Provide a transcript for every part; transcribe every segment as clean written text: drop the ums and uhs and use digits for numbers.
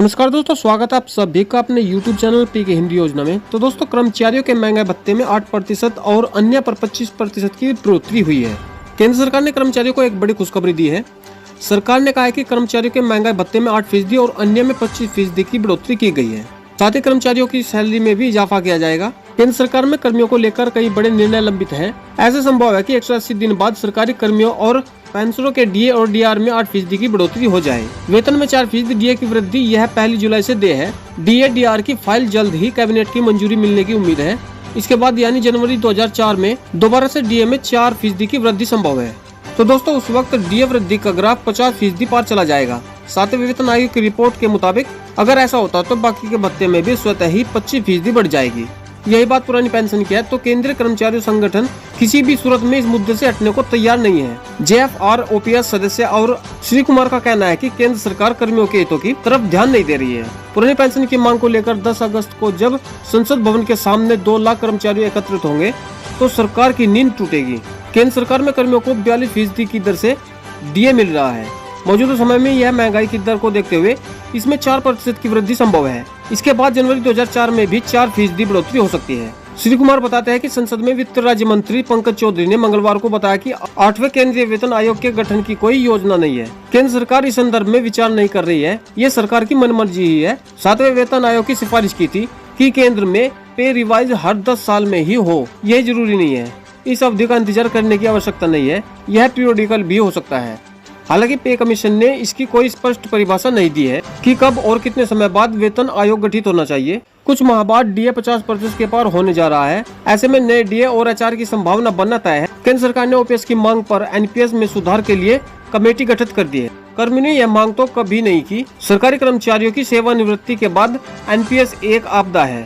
नमस्कार दोस्तों, स्वागत है आप सभी का अपने YouTube चैनल पीके हिंदी योजना में। तो दोस्तों, कर्मचारियों के महंगाई भत्ते में 8% और अन्य पर 25% की बढ़ोतरी हुई है। केंद्र सरकार ने कर्मचारियों को एक बड़ी खुशखबरी दी है। सरकार ने कहा है कि कर्मचारियों के महंगाई भत्ते में 8% और अन्य में 25% की बढ़ोतरी की गई है। साथ ही कर्मचारियों की सैलरी में भी इजाफा किया जाएगा। केंद्र सरकार में कर्मियों को लेकर कई बड़े निर्णय लंबित हैं। ऐसे संभव है कि 180 दिन बाद सरकारी कर्मियों और पेंशनरों के डीए और डीआर में 8% की बढ़ोतरी हो जाए। वेतन में 4% डीए की वृद्धि यह 1 जुलाई से देय है। डीए डीआर की फाइल जल्द ही कैबिनेट की मंजूरी मिलने की उम्मीद है। इसके बाद यानी जनवरी 2004 में दोबारा से डीए में 4% की वृद्धि संभव है। तो दोस्तों, उस वक्त डीए वृद्धि का ग्राफ 50% पार चला जाएगा। साथ ही वेतन आयोग की रिपोर्ट के मुताबिक अगर ऐसा होता तो बाकी के भत्ते में भी स्वतः ही 25% बढ़ जाएगी। यही बात पुरानी पेंशन की है तो केंद्रीय कर्मचारी संगठन किसी भी सूरत में इस मुद्दे से हटने को तैयार नहीं है। जेएफआर ओपीएस सदस्य और श्री कुमार का कहना है कि केंद्र सरकार कर्मियों के हितों की तरफ ध्यान नहीं दे रही है। पुरानी पेंशन की मांग को लेकर 10 अगस्त को जब संसद भवन के सामने 2 लाख कर्मचारी एकत्रित होंगे तो सरकार की नींद टूटेगी। केंद्र सरकार में कर्मियों को 42% की दर से डीए मिल रहा है। मौजूदा समय में यह महंगाई की दर को देखते हुए इसमें 4% की वृद्धि संभव है। इसके बाद जनवरी 2004 में भी 4% बढ़ोतरी हो सकती है। श्री कुमार बताते हैं कि संसद में वित्त राज्य मंत्री पंकज चौधरी ने मंगलवार को बताया कि 8वें केंद्रीय वेतन आयोग के गठन की कोई योजना नहीं है। केंद्र सरकार इस संदर्भ में विचार नहीं कर रही है। ये सरकार की मनमर्जी ही है। 7वें वेतन आयोग की सिफारिश की थी कि केंद्र में पे रिवाइज हर 10 साल में ही हो। यह जरूरी नहीं है। इस अवधि का इंतजार करने की आवश्यकता नहीं है। यह पीरियोडिकल भी हो सकता है। हालांकि पे कमीशन ने इसकी कोई स्पष्ट परिभाषा नहीं दी है कि कब और कितने समय बाद वेतन आयोग गठित होना चाहिए। कुछ माह बाद डीए 50% के पार होने जा रहा है। ऐसे में नए डीए और एचआर की संभावना बनना तय है। केंद्र सरकार ने ओपीएस की मांग पर एनपीएस में सुधार के लिए कमेटी गठित कर दी है। कर्मियों ने यह मांग तो कभी नहीं की। सरकारी कर्मचारियों की सेवानिवृत्ति के बाद एनपीएस एक आपदा है।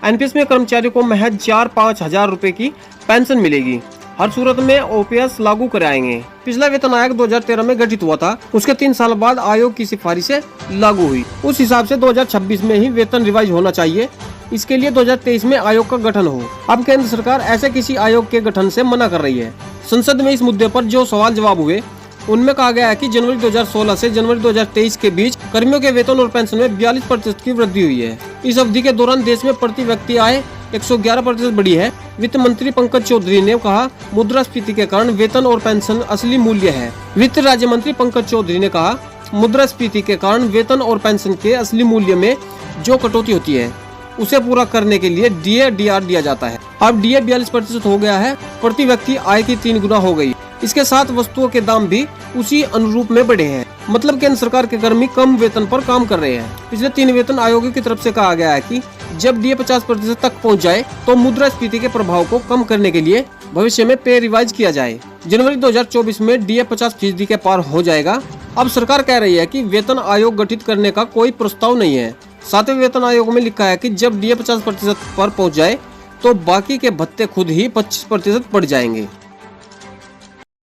एनपीएस में कर्मचारियों को महज 4-5 हजार रुपए की पेंशन मिलेगी। हर सूरत में ओपीएस लागू कराएंगे। पिछला वेतन आयोग 2013 में गठित हुआ था। उसके 3 साल बाद आयोग की सिफारिशें लागू हुई। उस हिसाब से 2026 में ही वेतन रिवाइज होना चाहिए। इसके लिए 2023 में आयोग का गठन हो। अब केंद्र सरकार ऐसे किसी आयोग के गठन से मना कर रही है। संसद में इस मुद्दे पर जो सवाल जवाब हुए उनमें कहा गया है कि जनवरी 2016 से जनवरी 2023 के बीच कर्मियों के वेतन और पेंशन में 42% की वृद्धि हुई है। इस अवधि के दौरान देश में प्रति व्यक्ति आय 111% बढ़ी है। वित्त मंत्री पंकज चौधरी ने कहा, मुद्रास्फीति के कारण वेतन और पेंशन असली मूल्य है। वित्त राज्य मंत्री पंकज चौधरी ने कहा, मुद्रास्फीति के कारण वेतन और पेंशन के असली मूल्य में जो कटौती होती है उसे पूरा करने के लिए डीए डीआर दिया जाता है। अब डीए 42% हो गया है। प्रति व्यक्ति आय की 3 गुना हो गई। इसके साथ वस्तुओं के दाम भी उसी अनुरूप में बढ़े हैं। मतलब केंद्र सरकार के कर्मी कम वेतन पर काम कर रहे हैं। पिछले 3 वेतन आयोगों की तरफ से कहा गया है कि जब डीए 50% तक पहुंच जाए तो मुद्रास्फीति के प्रभाव को कम करने के लिए भविष्य में पे रिवाइज किया जाए। जनवरी 2024 में डीए 50% के पार हो जाएगा। अब सरकार कह रही है कि वेतन आयोग गठित करने का कोई प्रस्ताव नहीं है। 7वें वेतन आयोग में लिखा है कि जब डीए 50% पर पहुंच जाए तो बाकी के भत्ते खुद ही 25% बढ़ जाएंगे।